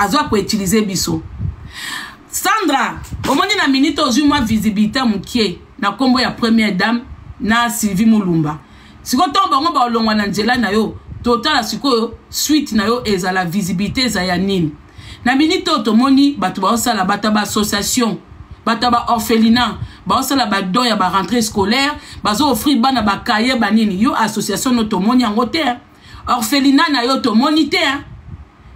azo ko utiliser biso. Sandra, au moins na minute aujourd'hui moi visibilité mukie na kombo ya première dame na Sylvie Mulumba. Siko tomba ngo ba olongwa na nzela na yo, total siko suite na yo eza la visibilité za ya nini. Na minute otomoni batu ba osala bata ba association, bata ba orphelinat, ba osala ba don ya ba rentrée scolaire, bazo offrir bana ba cahier ba nini. Yo association no tomoni yango te. Orphelinat na yo tomoni te.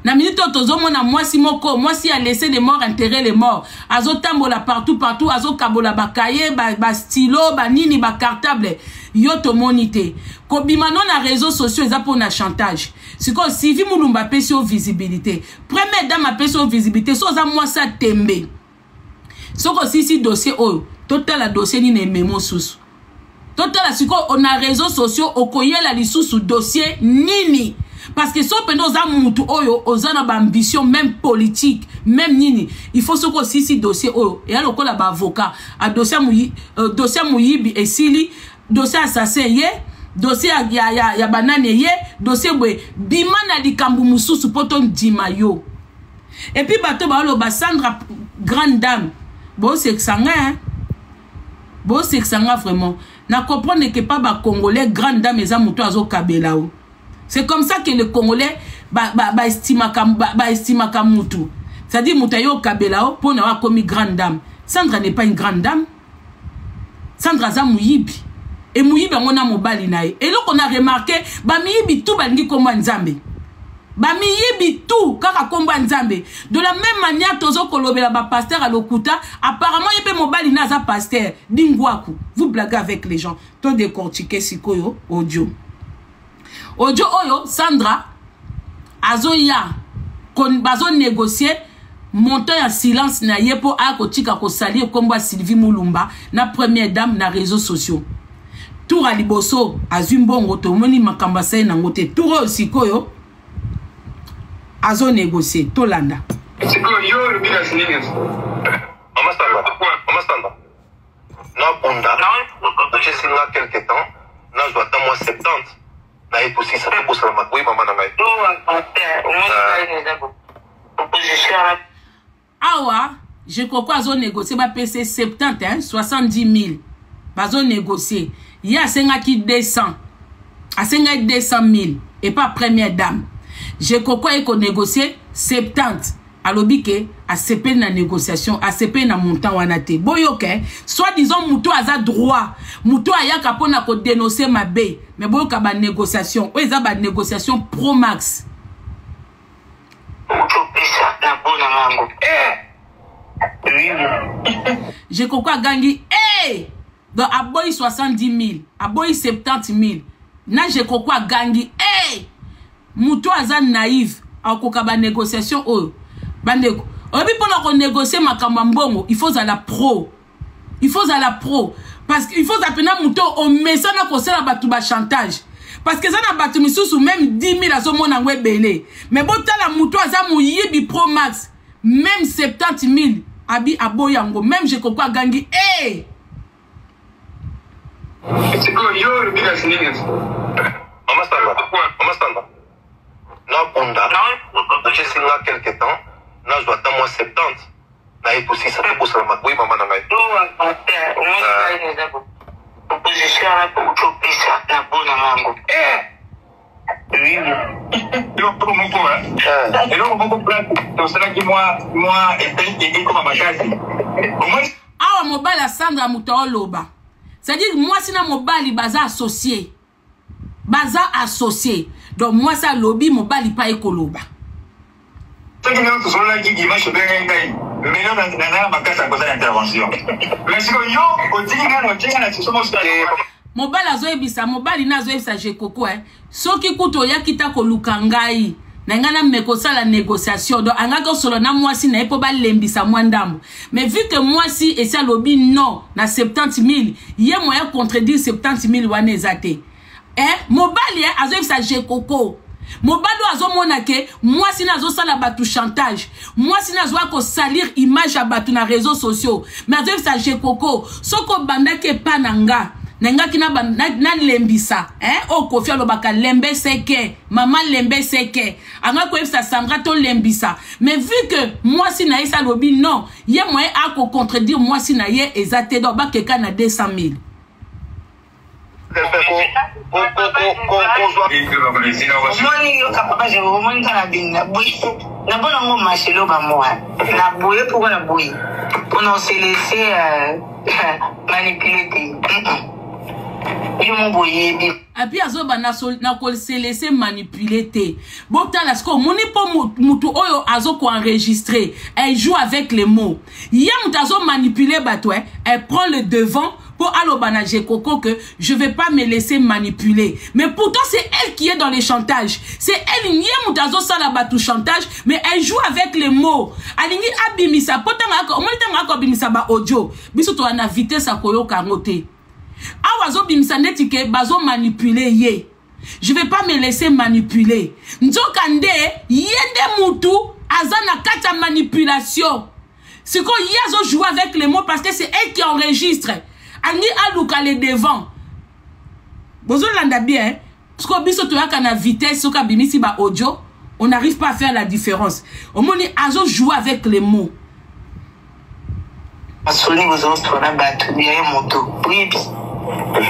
Na minute tozomona mwasi moko, mwasi a laissé les morts enterrer les morts. Azo tambola partout, azo kabola ba cahier, ba stylo, ba nini, ba cartable. Yo tomoni te. Kobima non na réseaux sociaux eza pour na chantage. Siko Sylvie Mulumba pesi o visibilité. Première dame a pesi o visibilité. So za mwasi a tembe. Soko si dossier oyo. Total la dossier ni ne memo susu. Total siko on a réseaux sociaux okoyela lisusu dossier nini. Parce que si on a mutu oyo, on a ambition même politique, même nini. Il faut ce qu'on si dossier oyo. Et alors qu'on a un avocat, un dossier mouyibi et sili, dossier assassin yé, dossier ya banane yé, dossier bwe bimana di kambu mususu poto ndimayo. Et puis bato ba lo ba Sandra grande dame. Bon c'est que ça hein. Bon c'est que ça vraiment. Na comprendre que pas ba congolais grande dame eza mutu azo kabelao. C'est comme ça que le Congolais estima kamutu. C'est-à-dire Moutayo Kabelao pour n'avoir commis grande dame. Sandra n'est pas une grande dame. Sandra za Mouyibi. Et Mouyibi on a mobali nae. Et là on a remarqué Bamiyibi tout balingi komba nzambe. Bamiyibi tout kaka komba nzambe. De la même manière tozo kolobela ba pasteur à Lokuta, apparemment il peut mobali naza pasteur dingwaku. Vous blaguez avec les gens. To décortiquer sikoyo audio. Audio oyo Sandra azoya kon bazo négocier montant en silence na yepo ako tika ko salir komba Sylvie Mulumba na première dame na réseaux sociaux. Tour aliboso azumbongo to moni makamba sai na ngote tour aussi koyo azo négocier to landa. Yo le bilan sinenge. Mama Sandra. Na bunda. Je suis là quelque temps. Na je dois moi 70. Aussi, ça fait pour ça, oui, maman, awa, je crois qu'ils ont négocié, bah, PC 70, hein, 70 000. Ils ont négocié. Il y a 200. À 200 000. Et pas première dame. Je crois qu'ils ont négocié 70. Alors, biké, à CP na négociation, à CP na montant wanate. Boyoke, soit disons, moutou a droit. Moutou a ya kapona ko dénoncer ma baie. Mais boyoka ba négociation. Ou eza ba négociation pro max. Je crois gangi, donc à boy 70 000, à boy 70 000. Na je crois gangi, moutou a naïf. A koka ba négociation, bandeko. Obi pour négocier makambo mbongo, il faut à la pro. Il faut à la pro parce qu'il faut appeler muto au message na kosela batu ba chantage. Parce que ça na batu misusu même 10 000 azo mona ngwe belé. Mais bota la muto aza muyibi pro max même 70 000 abi aboyango même je kokwa gangi C'est quoi yo le bilan sinenge. Mama Sandra. Na bunda. Je suis là quelque temps. Là, je dois attendre moi 70. Là, il aussi, ça fait pour ça, oui, maman, awa mobali à Sandra Moutao Loba. C'est-à-dire, moi, si na mobali baza associé. Donc, moi, ça lobby, mobali pas écoloba. Mobali azo ebisa mobali nazo ebisa je koko soki kuto ya kita ko lukangai na ngana mekosa la négociation donc angaka solo na mwasi na epo ba lembisa mwandambo mais vu que mwasi et ça lobby non na 70 000 ye moya contredire 70 000 wana ezate mobali azo ebisa je koko mobali azo mona ke mwasi nazo sala batu chantage mwasi nazo ko salir image à batu na réseaux sociaux mais azo ebisa je koko soko bandake pananga nengaki na lembisa o Kofi alobaka lembe seke maman lembe seke anga ko sa Sandra to lembisa mais vu que moi si na isa lobi non ye moyen a ko contredire moi si na ye ezate do ba keka na 200,000 on s'est laissé manipuler. Et puis azoba na ko se laisser manipuler te. Bota la sko moni po mutu oyo azo ko enregistrer. Elle joue avec les mots. Y'a mutu azo manipuler batoué, elle prend le devant pour alobana Jekoko que je vais pas me laisser manipuler. Mais pourtant c'est elle qui est dans les chantages. C'est elle y'a mutu azo sala batu chantage, mais elle joue avec les mots. Alingi abimisa potanga ko monitanga ko bimisa ba audio. Biso to ana vitesse akoyo kangote. Awazo bimisa netike bazo manipuler ye. Je vais pas me laisser manipuler. Nzokande yende mutu azana kata manipulation. C'est qu'on yazo joue avec les mots parce que c'est elle qui enregistre. Angi aluka les devant. Bozo landa bien. Parce que biso to yaka na vitesse soka bimisi ba audio, on n'arrive pas à faire la différence. Au moni azo joue avec les mots. Asoni bozo tona batu bien moto. Oui.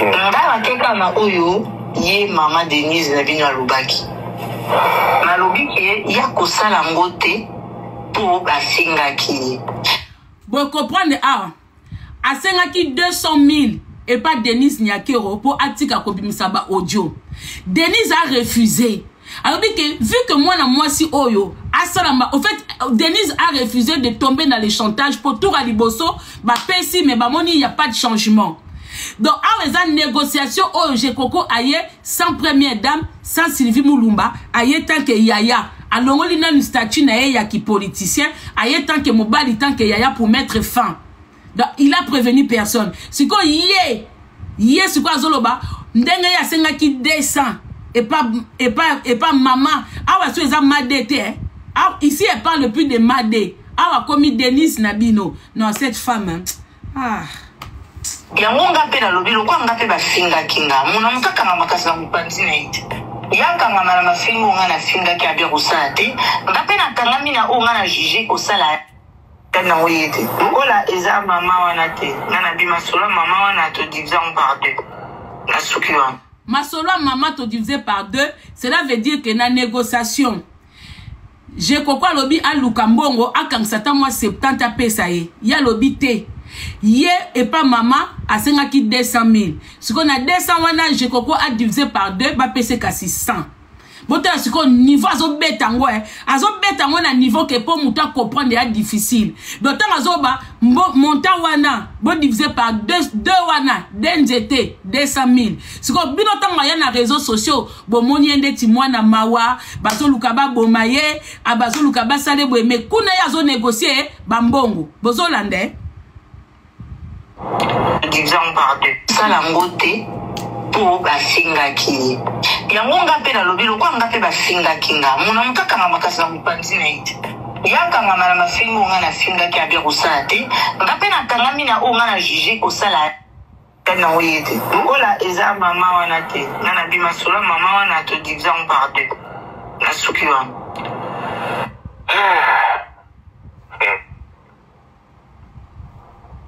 Ndala keka na oyo ye mama Denise na bino alobaki. Na lobiki ya kosala ngote pour basingaki. Bon comprendre asengaki 200,000 et pas Denise Nyakero pour atika kobimisa ba audio. Denise a refusé. Alors vu que moi si oyo asalamba au fait Denise a refusé de tomber dans les chantages pour tout Aliboso ba pesi mais ba moni il y a pas de changement. Donc à les négociations au Jekoko aye sans première dame sans Sylvie Mulumba aye tant que Yaya alors on a une statut na ya qui politicien aye tant que Mobali tant que Yaya pour mettre fin. Donc il a prévenu personne. C'est quoi yé c'est quoi zoloba ndenge ya senga ki 200 et pas maman awa so eza madete hein. Ici elle parle plus de madé awa comme Denise Nabino non cette femme hein. Yango ngape na lobilo kwa ngape ba finga kinga muna mutaka na makasa mupanzi na ite yaka ngama na fingo ngana finga ki abia kusate ngape na tangami na o ngana juger kosala tena oyete ola eza mama wana te ngana bima solo mama wana to divisa par deux na sukiwa masolo maman to divisé par deux cela veut dire que na négociation j'ai kokwa lobi a lukambongo akangsata moi 70 pesa ye ya lobi te Ye et pas maman a 200,000. Ce qu'on a 200 wana je koko a divisé par 2 ba pc ka 600. Bote ce qu'on niveau azo betango azo betango na niveau que pour muta comprendre est difficile. Donc azoba monta wana bo divisé par 2 wana denzete 200,000. Ce qu'on bino tanga ya na réseaux sociaux bo moni ndeti mwana mawa bazo lukaba bomaye abazo lukaba sale bo mais kuna yazo négocier bambongo bozo lande division par deux. Ça la ngote pour basinga ki. Yango ngape na lobilo kwa ngape basinga kinga. Muna mutaka na makasi na mupanzi na ite. Yaka ngama na mafingo ngana finga ki abia kusate. Ngape na tangami na o ngana juger kosala tena oyete. Ola eza mama wana te. Ngana bima solo mama wana to division par deux. Na sukiwa.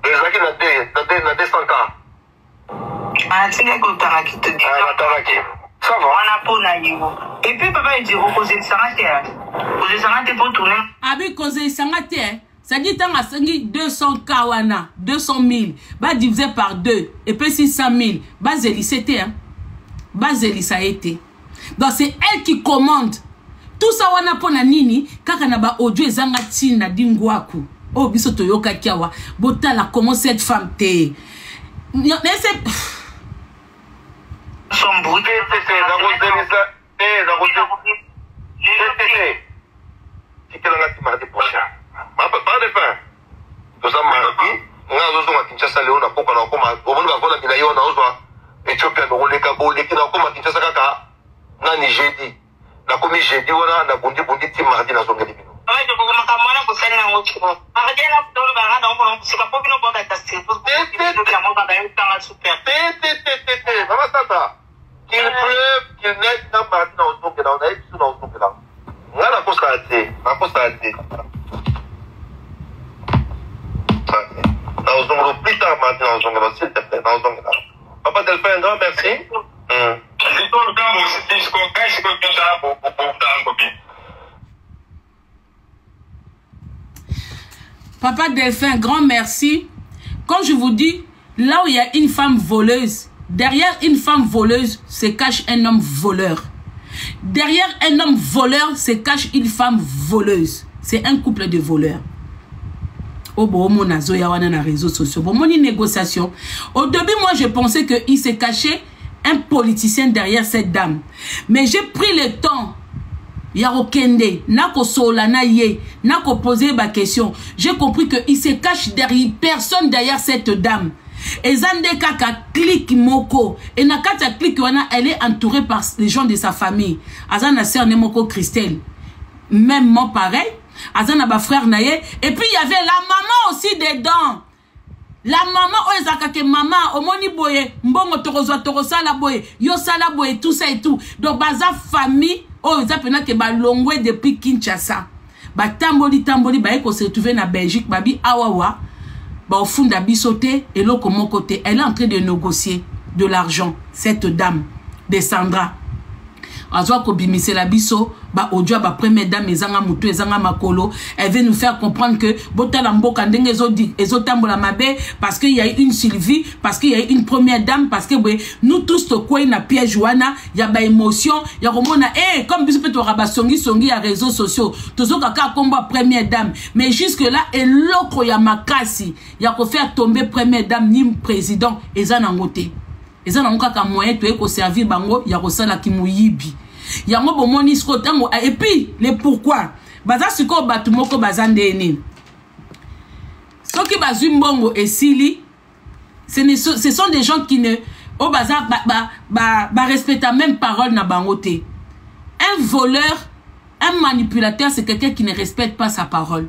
Ezaki na 200K. Tina kotanga ki te di. Ça va. Wana pona yiwo. Et puis papa il dit reposer sangate. Reposer sangate pour tourner. Abi causer sangate. Ça dit tanga sangi 200K wana, 200,000, ba divisé par 2 et puis 600,000, ba zelisete hein. Ba zelisa été. Donc c'est elle qui commande. Tout ça wana pona nini kaka na ba audio ezanga tina dingwaku. Oh, biso toyoka kiawa. Botala comment cette femme te. Son bruit. Mardi prochain. Pas de fin. Nous sommes mardi. Nous avons Kinshasa Léon à Poko na Koma. Au moment où on a eu na Oswa. Éthiopie na Boleka Boleki na Koma Kinshasa kaka. Na ni jeudi. Na komi jeudi wana na bundi ti mardi na zonga libino. ça. Qu'il pleuve, qu'il neige, n'a pas dit dans le son que là, on a eu tout dans le son que là. On a la cause à été. La cause à été. Dans le son, plus tard, maintenant, dans le son que là, s'il te plaît, dans le son que là. Papa Delphin, un grand merci. Papa Delphin, grand merci. Comme je vous dis, là où il y a une femme voleuse, derrière une femme voleuse se cache un homme voleur. Derrière un homme voleur se cache une femme voleuse. C'est un couple de voleurs. Au bon na réseaux sociaux. Bon, mon négociation. Au début, moi, je pensais qu'il se cachait un politicien derrière cette dame. Mais j'ai pris le temps. Yarokende, nako solana ye, nako poser ma question. J'ai compris qu'il se cache derrière personne derrière cette dame. Et Zande Kaka clique moko. Et Nakata clique wana, elle est entourée par les gens de sa famille. Azana sœur Nemoko Christelle. Même moi pareil. Azana ba frère naye. Et puis il y avait la maman aussi dedans. La maman, oh ezakake maman, omoni boye, mbongo torozwa torosala boye, yo sala boye, tout ça et tout. Donc baza famille, oh ezapena ke ba longwe depuis Kinshasa. Ba tamboli ba eko se retrouver na Belgique, babi awawa. Ba au fond d'abisoté et l'autre mon côté, elle est en train de négocier de l'argent, cette dame de Sandra. Azwa ko bimise la biso, ba odio ba première dame ezanga mutu ezanga makolo, elle veut nous faire comprendre que botala mboka ndenge ezotambola mabe parce qu'il y a une Sylvie, parce qu'il y a une première dame, parce que nous tous to quoi na piège wana, y a ba émotion, y a komona comme biso peut to rabasongi songi à réseaux sociaux, tozo kaka komba première dame, mais jusque là eloko ya makasi, y a ko faire tomber première dame ni président ezana ngote. Et ça n'a pas moyen de servir bango ya kosala kimuyibi ya ngo bomoni skotango et puis les pourquoi baza siko batu moko bazande eni soki bazumbongo et sili ce sont des gens qui ne au baza respectent même parole na bangote. Un voleur, un manipulateur, c'est quelqu'un qui ne respecte pas sa parole.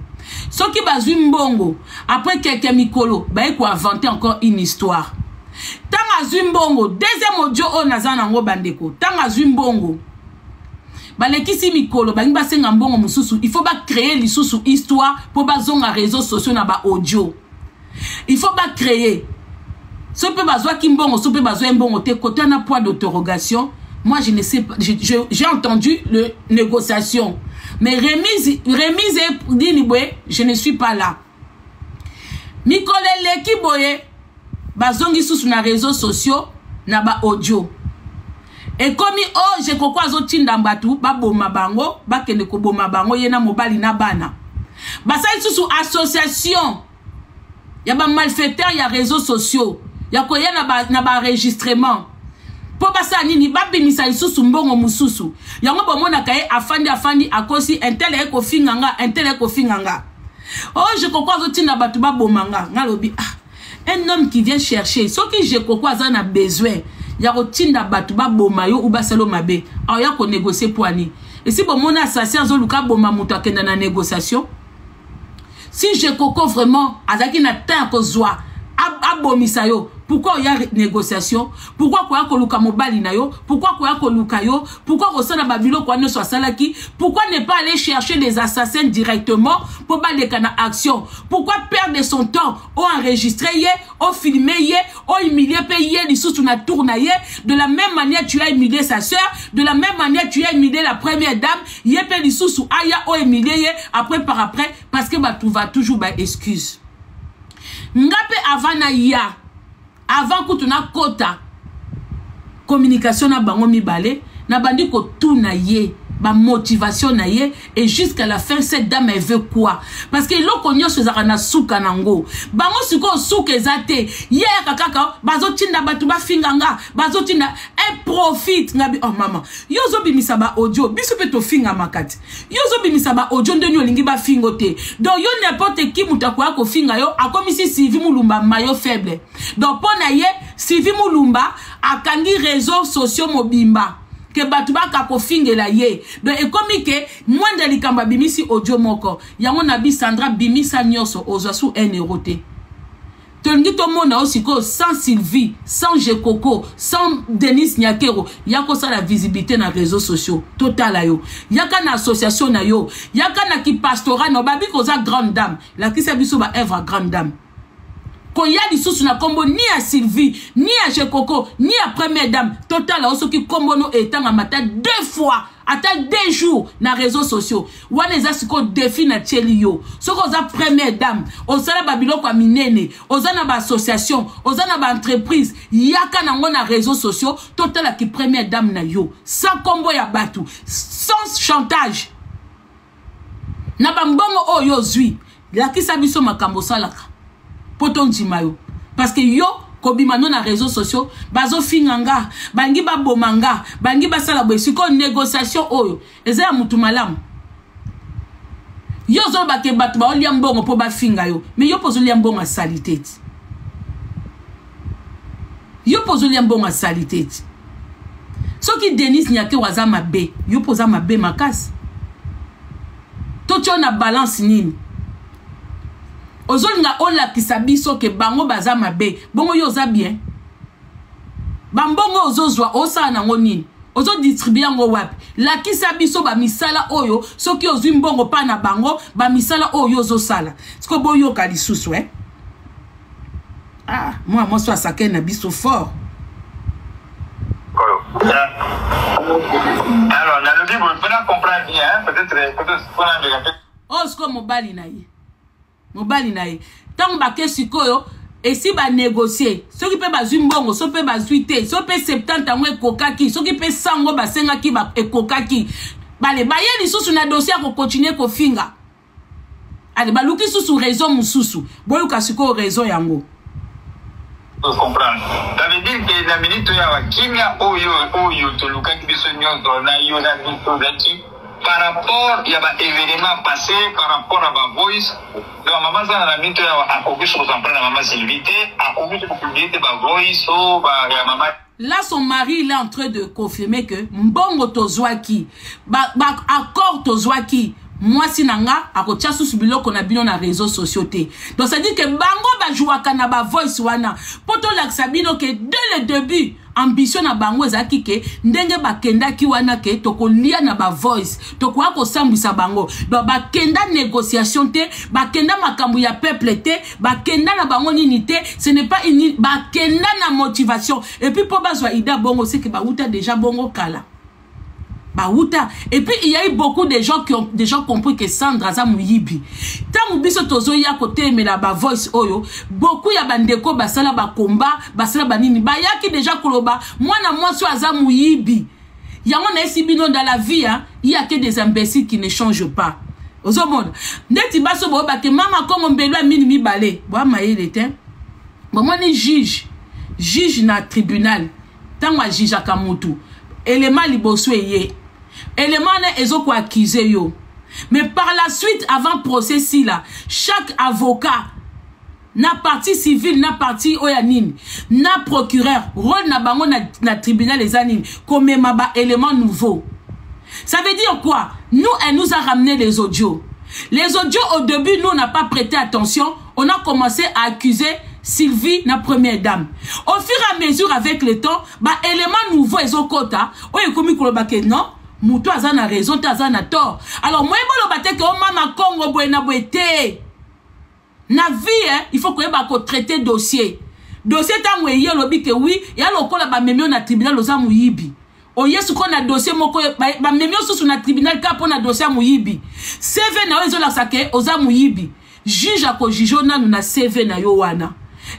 Soki bazumbongo après quelqu'un mikolo ba eko inventer encore une histoire. Tanga Zumbongo, deuxième audio o nazanango bandeko. Tanga Zumbongo. Balekisi mikolo, ba senga mbongo mususu. Il faut pas créer lisusu histoire pour ba zonga réseaux sociaux na ba audio. Il faut pas créer. Ce peut bazwa kimbongo, ce peut bazwa mbongo te côté na point d'interrogation. Moi je ne sais pas, j'ai entendu le négociation. Mais remise et dinibwe, je ne suis pas là. Mikolele kiboye bazongi sous na réseaux sociaux na ba audio et comme oh je kokwa zo tinda mbatu ba boma bango ba kende ko boma bango yena mobali na bana basali sous association ya ba malfaiteur ya réseaux sociaux ya ko yena na ba enregistrement po basa nini ba bimisa sous mbongo mususu yango bomona kaye afandi akosi intel e ko finganga oh je kokwa zo tinda batu ba bomanga ngalobi un homme qui vient chercher, ce que je crois qu'on a besoin, il y a rotinda batuba bomayo ou basalo mabe, alors il y a qu'on négocie pour ani. Et si bon mon assassin zoluka boma muta kenda na négociation, si je coco vraiment, azaki na ta kozwa, abomisayo. Pourquoi il y a négociation? Pourquoi quoi que luka mobali na yo? Pourquoi quoi que luka yo? Pourquoi rosana babilo quoi ne soit salaki? Pourquoi ne pas aller chercher les assassins directement pour pas les cana action? Pourquoi perdre son temps au enregistrer au filmer au humilier payer les sous na tournailler? De la même manière tu as humilié sa sœur, de la même manière tu as humilié la première dame, yé paye les sous aya au humilié après par après parce que bah tu vas toujours bah excuse. Ngape avana ya avant que tu na kota communication na bango mibale na bandi ko tout na ye ba motivation na ye et jusqu'à la fin cette dame elle veut quoi parce que loko nyonso ezaka na suka nango bango siko suka ezate ye kakaka bazotinda batu ba finganga bazotinda elle profite ngabi oh maman yozo bimisa ba audio biso pe to finga makati yozo bimisa ba audio ndeni olingi ba fingote donc yo n'importe qui mutakwa ko finga yo akomisi Sylvie Mulumba mayo faible donc pona ye Sylvie Mulumba akangi réseaux sociaux mobimba que batuba kako fingela ye donc et comme que mwanda likamba bimisi audio moko yango na bi Sandra bimisa nyoso ozasu 1 euro te Tolingi to mona osiko sans Sylvie, sans Jekoko, sans Denis Nyakero, yako sa la visibilité na réseaux sociaux. Total ayo. Yaka na association na yo. Yaka na ki pastorat no babi koza grande dame. La ki sabiso ba Eva grande dame. Ko ya di sous na kombo ni à Sylvie, ni à Jekoko, ni à première dame. Total ayo so ki kombo no etanga mata 2 fois. Attends 2 jours na réseaux sociaux. Wana eza siko défi na tcheli yo. Soko za première dame. Osala babilo kwa minene. Oza na ba association. Oza na ba entreprise. Yaka na ngo na réseaux sociaux. Total ki première dame na yo. Sans combo ya batu. Sans chantage. Na bambongo o yo zui. Laki sabiso makambo salaka. Poto njima yo. Parce que yo kobimano na réseaux sociaux bazo finganga bangi ba bomanga bangi ba sala bwesiko négociation oyo eza ya mutu malamu yo zo bake batu ba olia mbongo po ba finga yo mais yo pozo lia mbongo salité yo pozo lia mbongo salité soki Denis Nyake waza mabe yo poza mabe makasi to na balance nini ozolinga ola kisabiso ke bango baza mabe bongo yo za bien bambongo ozozwa osa na ngonini ozo distribuer ngo wapi la kisabiso ba misala oyo soki ozwi mbongo pa na bango ba misala oyo ozo sala siko boyo ka lisusu moi so asake na biso fort alors na le livre on peut comprendre bien peut-être pour oh siko mobali na ye mobali na ye tant bake sikoyo esi ba négocier soki pe bazwi mbongo so pe bazwi te so pe 70 ango ekokaki soki pe 100 ngo basengaki ba ekokaki bale baye lisusu na dossier ko continuer ko finga ale baluki susu raison mususu boyuka sikoyo raison yango comprendre ça veut dire que la minute ya wakinya oyo tolukaki biso nyonso na yo na biso zaki par rapport il y a un événement passé par rapport à ma voice donc maman ça la minute a couru sur son plan maman Sylvie a couru sur publier ma voice ou ya maman là son mari il est en train de confirmer que mbongo tozwaki ba accord tozwaki moi sinanga akotia sous biloko na bino na réseaux sociaux té donc ça dit que bango ba jouaka na ba voice wana poto la sabino que dès le début ambition na bango ezaki ke ndenge bakenda ki wana ke tokolia na ba voice tokoa ko sambisa bango donc bakenda négociation te bakenda makambu ya peuple te bakenda na bango nini te ce n'est pas une bakenda na motivation et puis po bazwa ida bongo c'est que ba uta déjà bongo kala Baouta. Et puis il y a eu beaucoup de gens qui ont déjà compris que Sandra za muyibi. Tant biso tozo ya côté mais la ba voice oyo, beaucoup ya bandeko basala ba combat, basala banini. Ba yaki déjà koloba, moi na moi so aza muyibi. Yango na esibino dans la vie, il y a que des imbéciles qui ne changent pas. Ozo monde. Ndeti baso bo ba ke mama comme mbelwa mini mi balé. Bo maïle était. Bon moi ni juge na tribunal. Tant wa juge akamutu. Élément liboso yé. Élément ezo ko accuser yo. Mais par la suite avant procès si là, chaque avocat na partie civile na partie oyanine, na procureur, rôle na bango na tribunal les anines comme maba élément nouveau. Ça veut dire quoi? Nous elle nous a ramené les audios. Les audios au début nous on n'a pas prêté attention, on a commencé à accuser Sylvie, la première dame. Au fur et à mesure avec le temps, bah élément nouveau ezo kota, oye komi kolobake non, muto azana raison, azana tort. Alors moi bolo bate que o mama Congo boena boete. Na vie il faut que ba ko traiter dossier. Dossier ta moye lobi que oui, ya lokola ba memio na tribunal oza muyibi. Oye su ko na dossier moko ba memio su na tribunal ka po na dossier muyibi. CV na ozo la sake oza muyibi. Juge ako jijona na CV na yo wana.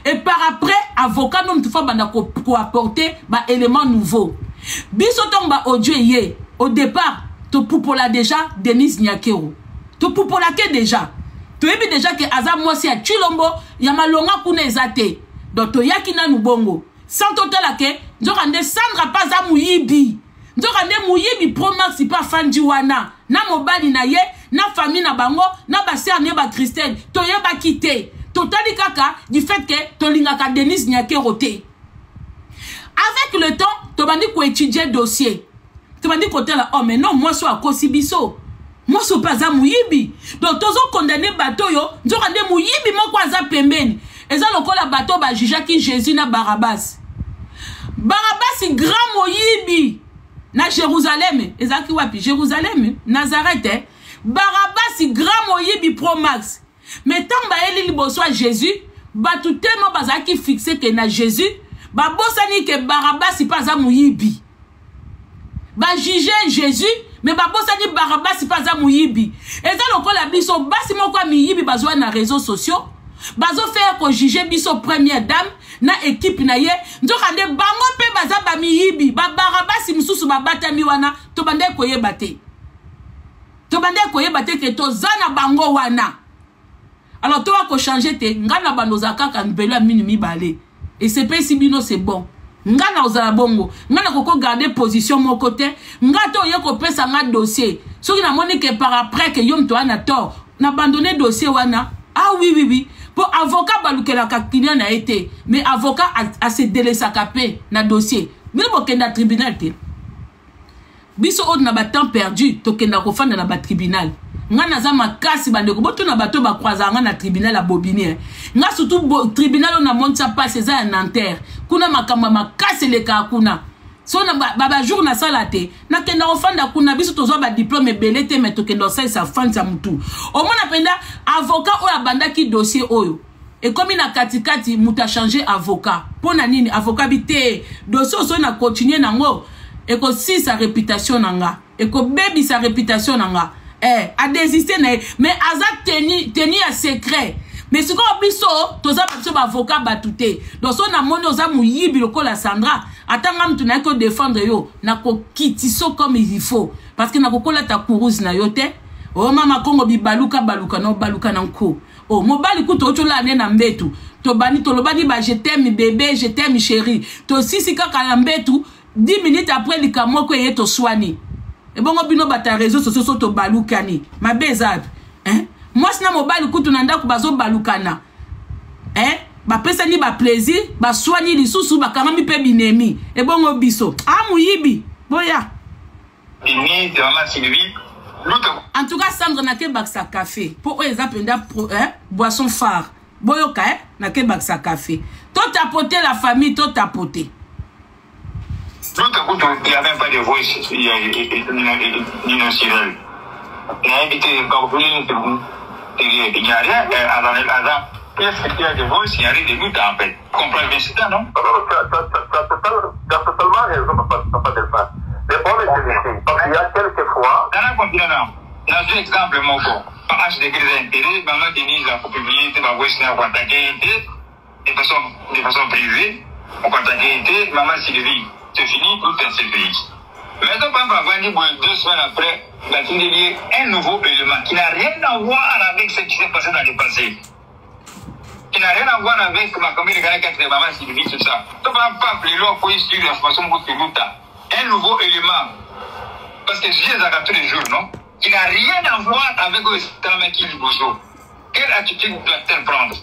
Et par après, avocat nous faut apporter ba élément nouveau. Biso tomba audio yé. Au départ, to poupola déjà Denis Nyakero. To poupola ke déjà. To ebi déjà que aza mwasi a chilombo ya malonga kuna ezate. Donc to yaki na nubongo. Sans total ke nzokande Sandra pas za muyibi. Nzokande muyibi pro maxi pas fandi wana. Na mobali na ye, na famille na bango, na ba sœur ne ba Christelle. To yeba kité. Totali kaka du fait que tolingaka Denis Nyakero te. Avec le temps, tu vas dire qu'on étudie le dossier. Tu vas dire qu'on là, oh mais non, moi je suis à Kosibiso. Moi je suis pas à Mouyibi. Donc, tu as condamné bateau yo, tu as dit Mouyibi, moi quoi ça pembeni. eza lokola bato ba jugaki Jésus na Barabbas. Barabbas grand moyibi na Jérusalem, ezaki wapi Jérusalem, Nazareth. Barabbas grand moyibi pro max. Mais tant ba eli liboso a Jésus, batu tellement bazaki fixé que na Jésus, ba bosani que Barabbas pas za moyibi. Ba juger Jésus, mais ba bosani Barabbas pas za moyibi. Eza lokola biso basi moko miyibi bazwa na réseaux sociaux. Bazo faire ko juger biso première dame na équipe na ye nzokande bango pe baza ba miyibi ba Barabbas misusu ba batami wana to bande koyeba te ke to zana bango wana. Alors toi ko changer te ngana banozaka ka mbelo mini mibale et c'est pas si bino c'est bon ngana ozala bongo ngana koko garder position mon côté ngato ye ko pesa nga dossier soki na moni que par après que yom to ana tort na abandonner dossier wana. Ah oui. Pour avocat balukela ka client na été, mais avocat a se délaissé capé na dossier. Mais bon kenda tribunal te. Biso on na ba temps perdu to kenda ko fanda na ba tribunal. Nga na za makasi bandeko boto na bato ba croisa nga na tribunal a Bobini. Nga surtout tribunal on a monte ça passe ça à Nanterre. Kuna makamba makasi le ka kuna. So na baba jour na salate na kenda ofanda kuna biso tozo ba diplôme belete mais to kenda sa fanta mutu au moins napenda avocat oyo abandaki dossier oyo et comme na katikati muta changer avocat pona nini avocat bité dossier so na continuer nango et ko si sa réputation nanga et ko baby sa réputation nanga a désister na mais azak teni à secret. Mais ce qu'on biso toza biso ba avocat batute donc so na moni oza muyibi lokola Sandra atanga mtu na ko défendre yo na ko kitiso comme il faut parce que na kokola ta kuruzi na yo te o mama Kongo bibaluka baluka no baluka na nko o mobali kuto ochola ne na mbetu to bani to lobani ba je t'aime bébé je t'aime chérie to sisi kaka na mbetu 10 minutes après likamoko ye to swani e bongo bino bata réseaux sociaux to balukani mabezab hein. Moi sina mobali kutu nanda ku bazo balukana ba pesa ni ba plaisir ba soigner lisusu ba kamami pe binemi e bongo biso muyibi boya ni de maman Sylvie. En tout cas Sandra na ke baksa café pour exemple boisson phare boyoka na ke baksa café to tapoter la famille to tapoter Tout à coup, il n'y a même pas de voice, il y a une Cyril. Il a invité il n'y a rien, qu'est-ce qu'il y a de voice, il y a rien de doute en fait. Comprends bien ça, non? Tu as totalement raison, papa Delphin. Le problème est celui-ci. Il y a quelques fois. Dans un continent, dans un exemple, mon corps, par H degré d'intérêt, maman Denise a publié ma voice, on a contacté de façon privée, on a contacté maman Sylvie. C'est fini, tout est sécurisé. Maintenant, par exemple, 2 semaines après, il y a un nouveau élément qui n'a rien à voir avec ce qui s'est passé dans le passé. Qui n'a rien à voir avec ma commune de Galacate de maman Sylvie, tout ça. Tu ne vas pas appeler l'eau pour suivre l'information pour tout un nouveau élément. Parce que je les tous les jours, non? Qui n'a rien à voir avec le qui est Bozo. Quelle attitude doit-elle prendre?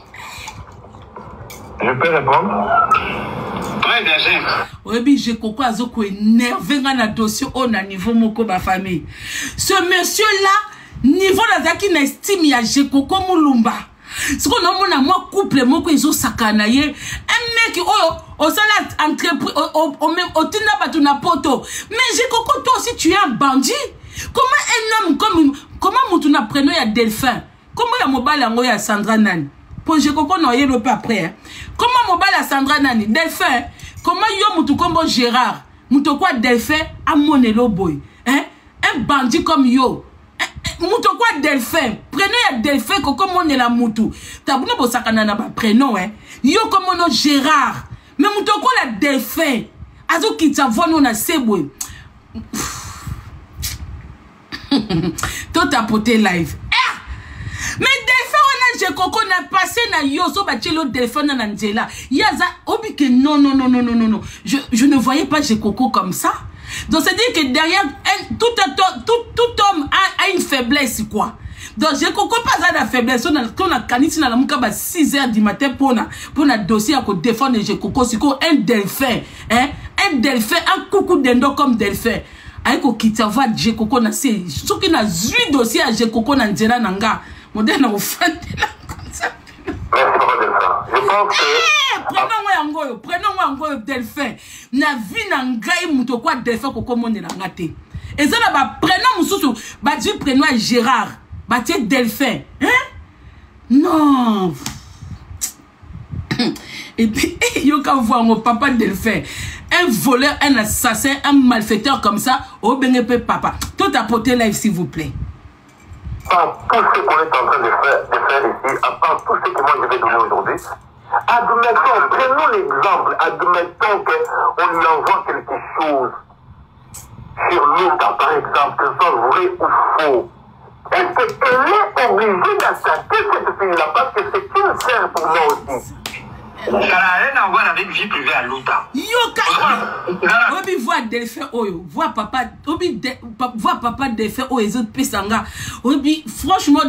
Je peux répondre? Très bien, oui, j'ai coco azoko énervé dans la dossier on a niveau moko ba famille. Ce monsieur là niveau la zaki na estime ya j'ai coco mulumba. Ce qu'on a mon moi couple moko izo sakana ye un mec au sala entreprise au même au tina batu na poto. Mais j'ai coco toi aussi tu es un bandit. Comment un homme comment mutu na prénom ya Delphin? Comment ya mobile yango ya Sandra Nani? Pour j'ai coco noyé le pas après. Comment mobile à Sandra Nani? Delphin? Comment yo mutu kombo Gérard? Mutu quoi Delphin a monelo boy? Hein? Un bandit comme yo. Mutu quoi Delphin? Prenez ya Delphin koko monela mutu. Tabuna bo sakana na ba prénom hein. Yo comme no Gérard. Mais mutu quoi la Delphin? Azo kitsa vono na seboy. Tout tapoter live. Mais Delphin on a j'ai coco n'a passé na yo so bachelo Delphin na Angela. Yaza obi que non. Je ne voyais pas j'ai coco comme ça. Donc c'est dire que derrière tout homme a une faiblesse quoi. Donc j'ai coco pas à la faiblesse on a canisi na la muka ba 6h du matin pour na dossier à défendre j'ai coco c'est quoi un Delphin hein un Delphin un coucou d'endo comme Delphin. Aiko kitava j'ai coco na c'est ce qui na zui dossier à j'ai coco na Angela nanga. Moderne au fait comme ça. Merci papa Delphin. Je pense que... Prenons-moi encore Delphin. Na vie na ngai muto kwa Delphin koko monde na ngate. Et ça là ba prénom mususu ba dit prénom Gérard, ba tie Delphin. Hein? Non. Et puis yo ka voir mon papa Delphin. Un voleur, un assassin, un malfaiteur comme ça, au bénéfice papa. Tout à porter live s'il vous plaît. Par tout ce qu'on est en train de faire ici, à part tout ce que moi je vais donner aujourd'hui, admettons, prenons l'exemple, admettons qu'on lui envoie quelque chose sur Luta, par exemple, que ce soit vrai ou faux. Est-ce qu'elle est obligée d'attaquer cette fille-là parce que c'est une sœur pour moi aussi? Ça n'a rien à voir avec vie privée à Luta. Obi voit Delphin Oyo, voit papa Delphin Oyo, les autres Pessanga. Obi, franchement,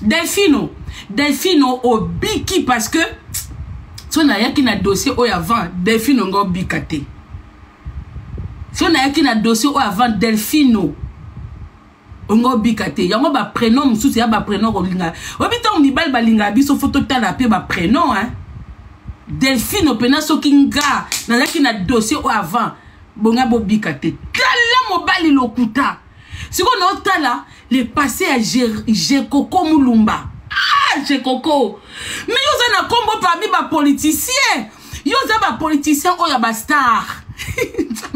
Delphino Obi qui parce que si on a y'a qui n'a dossier Oyo avant, Delphino ngo bikate. Si on a y'a qui n'a dossier Oyo avant, Delphino ongo bikate. Yango ba prénom mususu ya ba prénom kolinga. Obi ta mibal balinga biso photo tala pe ba prénom hein. Delphine opena sokinga na ki na dossier au avant bonga bobikate. Tala mobali lokuta. Siko no tala le passé à Gekoko Mulumba. Ah Gekoko. Mais yo za na kombo parmi ba politicien. Yo za ba politicien oya ba star.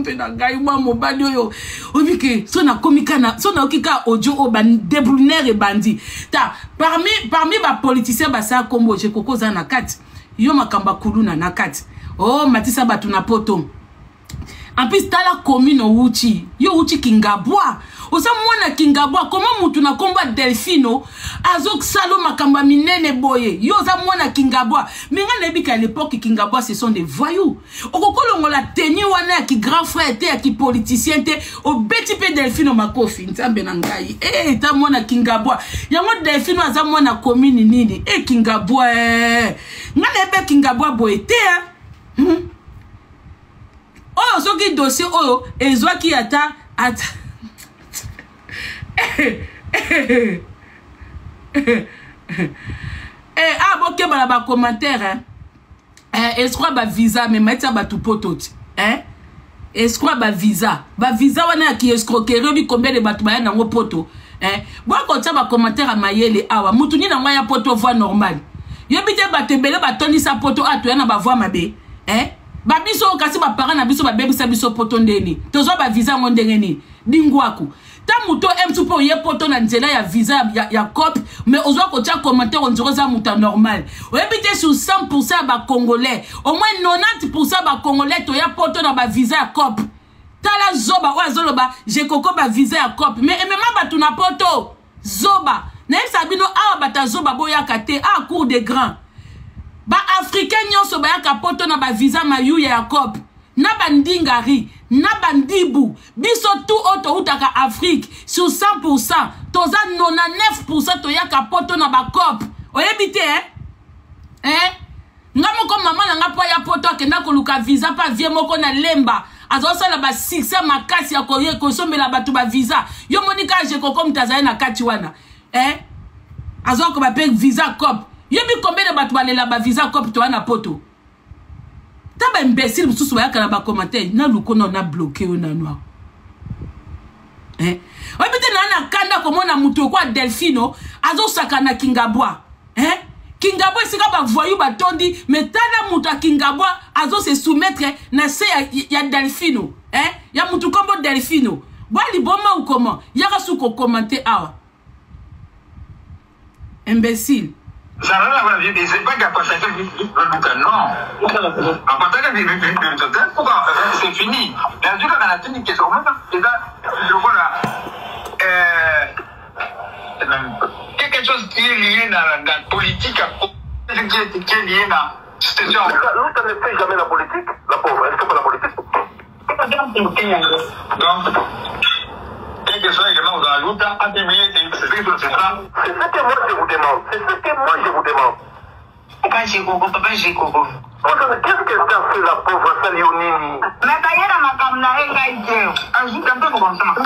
Pena ngai mwa mobali oyo obike so na komika na so na okika audio o ban débrouilleur et bandi ta parmi ba politicien ba sa kombo Gekoko za na kati yo makamba kuluna na kati oh matisa batu na poto en plus tala commune Uchi yo Uchi Kingabwa osa mwana Kingabwa comment mutu na komba Delphino azok salo makamba minene boye yo za mwana Kingabwa minga nebika à l'époque Kingabwa ce sont des voyous okokolo la tenue wana ki grand frère était ki politicien était au beti pe Delphino makofi ntambe na ngai ta mwana Kingabwa yango Delphino aza mwana commune nini Kingabwa ngana ebe Kingabwa boye te oh soki dossier oyo ezwa ki ata boke bala ba commentaire escroc ba visa mais metsa ba tupototi escroc ba visa wana ki escroquerie bi combien de batu ba na ngo poto boko tsa ba commentaire a mayele awa mutu ni na ngo ya poto voix normal yo bite ba tebele ba toni sa poto atu na ba voix mabe ba biso kasi ba parents na biso ba bebisa biso poto ndeni tozo ba visa ngo ndengeni dingwaku ta muto mtupo ye poto na nzela ya visa ya cop mais ozwa ko tia commentaire on dirait ça muta normal oyebite sur 100% ba congolais au moins 90% ba congolais to ya poto na ba visa ya cop tala zoba wa zoloba Gekoko ba visa ya cop mais même ba tuna poto zoba na sabino a bata zoba boya kate a cour des grands ba africain nyonso ba ya kapoto na ba visa mayu ya cop na bandingari na bandibu biso tout auto utaka Afrique sur 100% toza 99% to ya kapoto na ba cop oyebite ngamo ko mama na ngapo ya poto akenda koluka visa pa vie moko na lemba azosala ba 6 makasi ya koye ko sombela batu ba visa yo monika Gekoko mtazaye na kati wana azoko ba pe visa cop yebi combien de batu balela ba visa cop to wana poto taba imbécile mususu ba kala ba commentaire na lukono na bloqué ona noa obite na kanda komona mutu kwa Delphino azosaka na Kingabwa Kingabwa sika ba voyou ba tondi mais tana mutu Kingabwa azo se soumettre na se ya Delphino ya mutu kombo Delphino bali boma ou comment yaka suko commenter awa imbécile. Ça n'a rien à voir, c'est pas qu'à partager non. À partager pourquoi c'est fini. Bien sûr, on a tenu une question. Je vois là. Quelque chose qui est lié dans la politique, qui est lié dans la situation. L'autre ne fait jamais la politique, la pauvre. Elle ne fait pas la politique. Donc, quel que soit également dans la lutte, c'est ça. C'est ce que moi je vous demande. C'est ce que moi je vous demande. Papa Gekoko. Qu'est-ce que ça fait la pauvre Salionini? Mais d'ailleurs, ma camarade a été. Ajoute un peu comme ça. Mais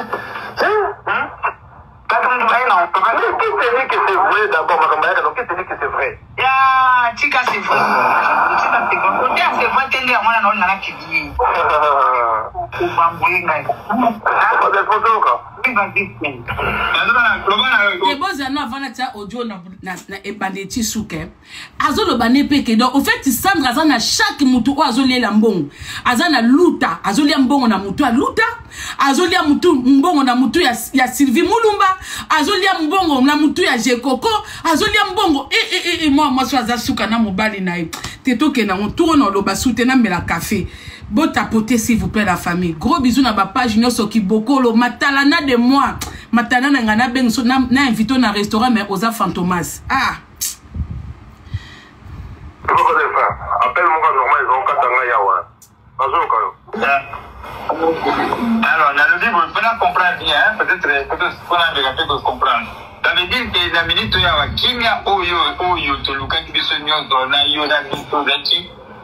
qui te dit que c'est vrai d'abord, ma camarade? Donc qui te dit que c'est vrai? tika c'est vrai. Tika c'est vrai. Côté c'est vrai tende ya mwana naona na kibi. Ubambuinga. Pas de photo quoi. Ebozana avana tia audio na ebandeti suke. Azolo bane peke donc au fait Sandra azana chaque mutu o azolela mbongo. Azana luta, azolia mbongo na mutu a luta. Azolia mutu mbongo na mutu ya Sylvie Mulumba. Azolia mbongo na mutu ya Jekoko. Azolia mbongo moi soaza suka na mobali na tetoke na on tourne lo basute na mela café. Bon tapoter s'il vous plaît la famille. Gros bisous na ba page nyoso ki bokolo matalana de moi. Matalana ngana benso na invité na restaurant mais Oza Fantomas. Ah. Appelle mon gars normal ils ont katanga yawa. Bazo kayo. Alors, dans le livre, vous pouvez comprendre bien, peut-être qu'on a déjà fait comprendre. Ça veut dire que la minute où il y a Kimia Oyo, Toluka, Kibisonyo, Dona, Yoda, Mito,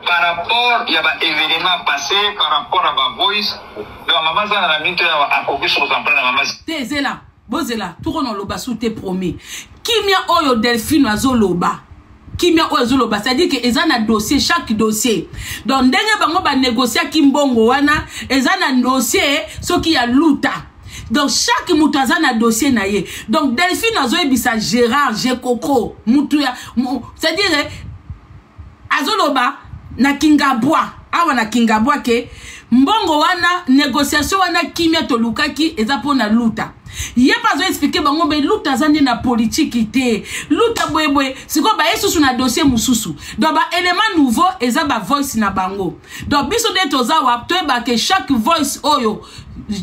par rapport, il y a un événement passé, par rapport à ma voice, donc maman, ça, la minute où il y a un copie sur son plan, maman. T'es là, bozela, tout le monde sous tes promis. Kimia Oyo Delphine Azoloba. Kimia Oyo c'est-à-dire que ils ont un dossier, chaque dossier. Donc, dès que vous négocier Kimbongo wana, ils ont un dossier, ce qui a luta. Donc, chaque moutouazan a un dossier naie. Donc, Delphine Azoe bisa Gérard, Jekoko, moutouya, c'est-à-dire, Azoloba, na Kingabwa, awa na Kingabwa ke, mbongo wana, négociation wana Kimia Tolukaki, eza po na luta. Yé pas expliquer bango be luta zandi na politique ité luta boyeboy siko ba yesusu na dossier mususu donc ba élément nouveau eza ba voice na bango donc biso de toza wa to ba que chaque voice oyo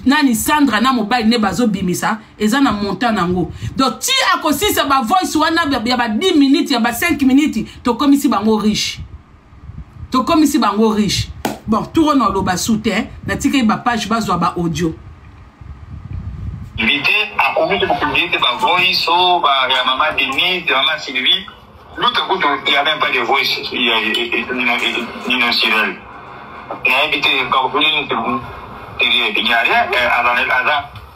nani Sandra na mobile ne bazo bimisa eza na montant nango donc ti akosisa ba voice wana ya ba 10 minutes ya ba 5 minutes to komisi bango riche bon tout on lo ba soutien na tika ba page bazwa ba audio. L'idée a commis de publier ma voice, ma maman Denise, maman Sylvie. L'autre coup, il n'y a même pas de voice, il y a une Cyril. Il y a invité il n'y a rien,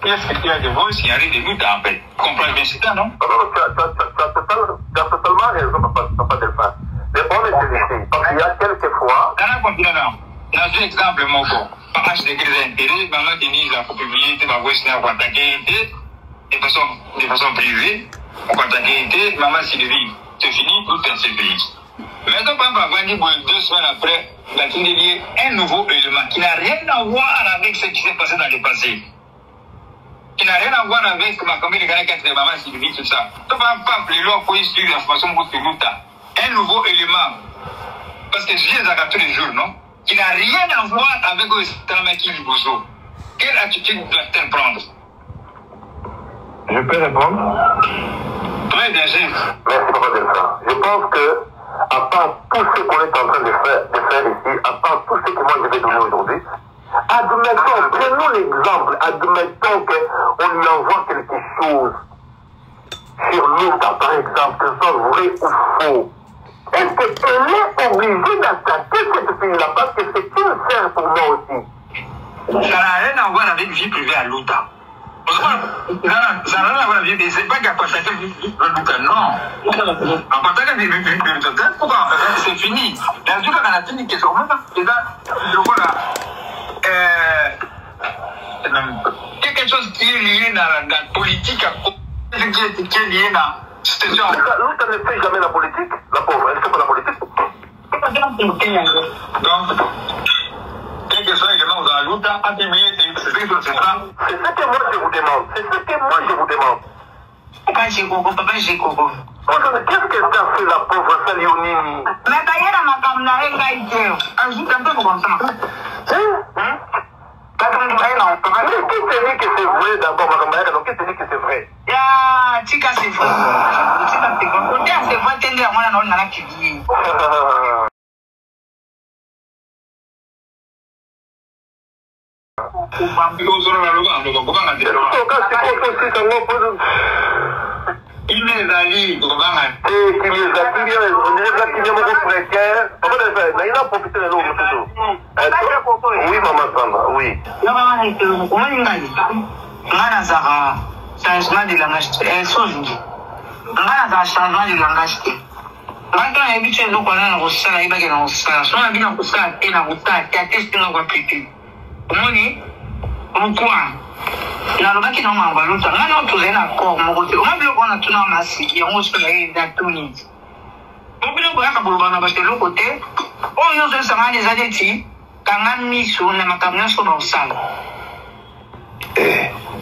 qu'est-ce qu'il y a de voice, il y a rien de lutte en fait. Comprends bien ça, non? Tu as totalement raison, papa Delphin. Mais bon, parce qu'il y a quelques fois. Dans un continent, dans un exemple, mon bon. Papa, je décris l'intérêt, maman Denise a publié, ma voix n'a pas attaqué, de façon privée, on va attaquer, maman Sylvie, c'est fini, tout est fini. Maintenant, papa va dire, 2 semaines après, il y a un nouveau élément qui n'a rien à voir avec ce qui s'est passé dans le passé. Qui n'a rien à voir avec ma commune de Ghana, de maman Sylvie, tout ça. Tu ne vas pas appeler l'homme pour suivre l'information pour tout le temps. Un nouveau élément. Parce que je les regarde tous les jours, non? Qui n'a rien à voir avec le Tamaki Liboso. Quelle attitude doit-elle prendre? Je peux répondre? Très bien, Gilles. Merci, papa Delphin. Je pense que, à part tout ce qu'on est en train de faire ici, à part tout ce que moi je vais donner aujourd'hui, admettons, prenons l'exemple, admettons qu'on lui envoie quelque chose sur l'État, par exemple, que ce soit vrai ou faux. Est-ce qu'elle est obligée d'attaquer cette fille-là parce que c'est une sœur pour moi aussi? Ça n'a rien à voir avec vie privée à l'Outa. Ça n'a rien à voir avec vie privée. C'est pas qu'à partager l'Outa, non. En partageant l'Outa, pourquoi c'est fini? Dans le cas qu'on a fini, qu'est-ce qu'on fait? Et là, voilà. Quelque chose qui est lié dans la politique, qui est lié dans. L'Outa ne fait jamais la politique, la pauvre, elle fait pas la politique. Donc, quel que soit l'élément dans l'Outa, attribuer c'est ça. C'est ce que moi je vous demande. Papa Jekoko. Qu'est-ce qu'elle t'a fait la pauvre Salionini? Mais d'ailleurs, ma camarade a été. Ajoute un peu comme ça. Mais qui te dit que c'est vrai d'abord, ma camarade? Donc qui te dit que c'est vrai? Ya, tika c'est vrai. Tika c'est vrai. Côté c'est vrai, tende ya mwana naona na kibi. Oui, maman Sandra, oui. Changement de langage. Changement de langage. Maintenant, il y a des gens qui ont ça, il y a des gens qui ont ça. Si on a bien ça, il y a des gens qui ont appliqué. On est au coin. Il y a des gens qui ont envoyé l'autre. On a tous les accords. On a vu qu'on a tout dans la masse. Il y a des gens qui ont tout mis. On a vu qu'on a tout dans la masse de l'autre côté. On a vu qu'on a des adétis. Quand on a mis sur les macabre sur le sol.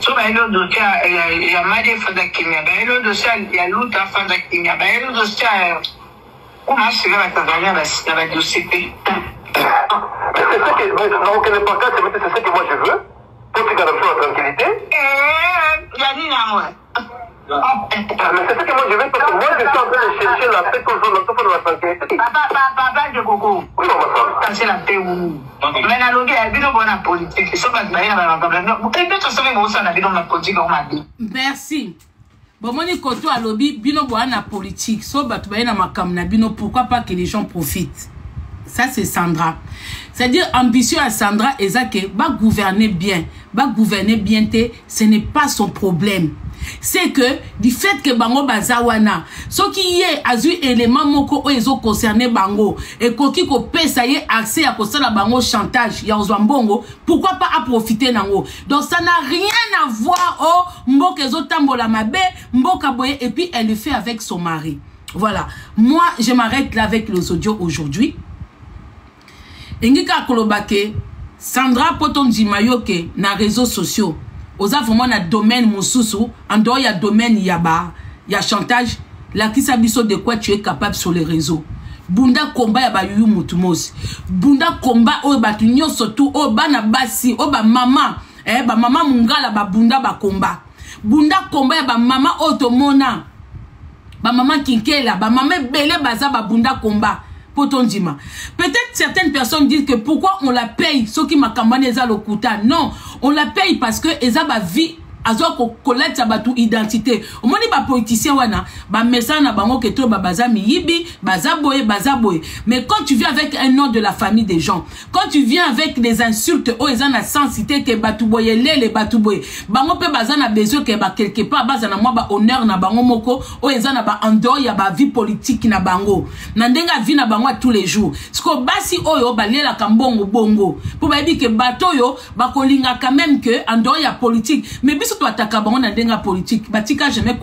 So ba ilo do tia ya made fada kimia ba ilo do tia ya luta fada kimia ba ilo do tia comment se va Tanzania ba dossier. Mais c'est ça que moi je ne pas c'est ça que moi je veux pour que garde la tranquillité. Ya ni na moi. Mais c'est ça que moi je veux parce que moi je suis en train de chercher la paix pour la tranquillité. Papa de Coco. Oui maman. C'est la paix où. Mais la logique elle vient bonne politique. C'est ça que ba ina ba problème. Vous pouvez tout ça mais vous ça na vient dans politique on m'a dit. Merci. Bon moni koto à lobby bino boana politique. So ba ba ina makam na bino pourquoi pas que les gens profitent. Ça c'est Sandra. C'est-à-dire ambitieux à Sandra ezake ba gouverner bien. Ba gouverner bien ce n'est pas son problème. C'est que du fait que bango bazawana ce qui est azu élément moko oezo concerné bango et koki ko pesa ye accès à kosala bango chantage ya ozwambongo pourquoi pas à profiter nango. Donc ça n'a rien à voir au mboka ezo tambola mabe mboka boye et puis elle le fait avec son mari. Voilà, moi je m'arrête là avec les audios aujourd'hui. Engika kolobake Sandra Potonji Mayoke na réseaux sociaux. Oza vraiment na domaine mususu en dehors ya domaine yaba ya chantage la kisa biso de quoi tu es capable sur les réseaux. Bunda combat ya ba yuyu mutumos. Bunda combat o batu nyonso tu o bana basi o ba mama ba mama mungala ba bunda ba combat. Bunda combat ya ba mama otomona. Ba mama kinkela ba mama belé baza ba bunda combat. Potondima. Peut-être certaines personnes disent que pourquoi on la paye ceux qui makambane eza lokuta. Non, on la paye parce que eza ba vie azo ko collecte sa batu identité. Au moni ba politicien wana ba message na bango que to ba bazami yibi bazaboye. Mais quand tu viens avec un nom de la famille des gens, quand tu viens avec des insultes o eza na sensité que batu boye les batu boye bango pe bazana besoin que ba quelque part bazana moi ba honneur na bango moko o eza na ba ando ya ba vie politique na bango na ndenga vie na bango tous les jours. Sko basi oyo ba lela kambongo bongo pour ba bi que bato yo ba kolinga quand même que ando ya politique mais biso to ataka bango na ndenga politique batika jamais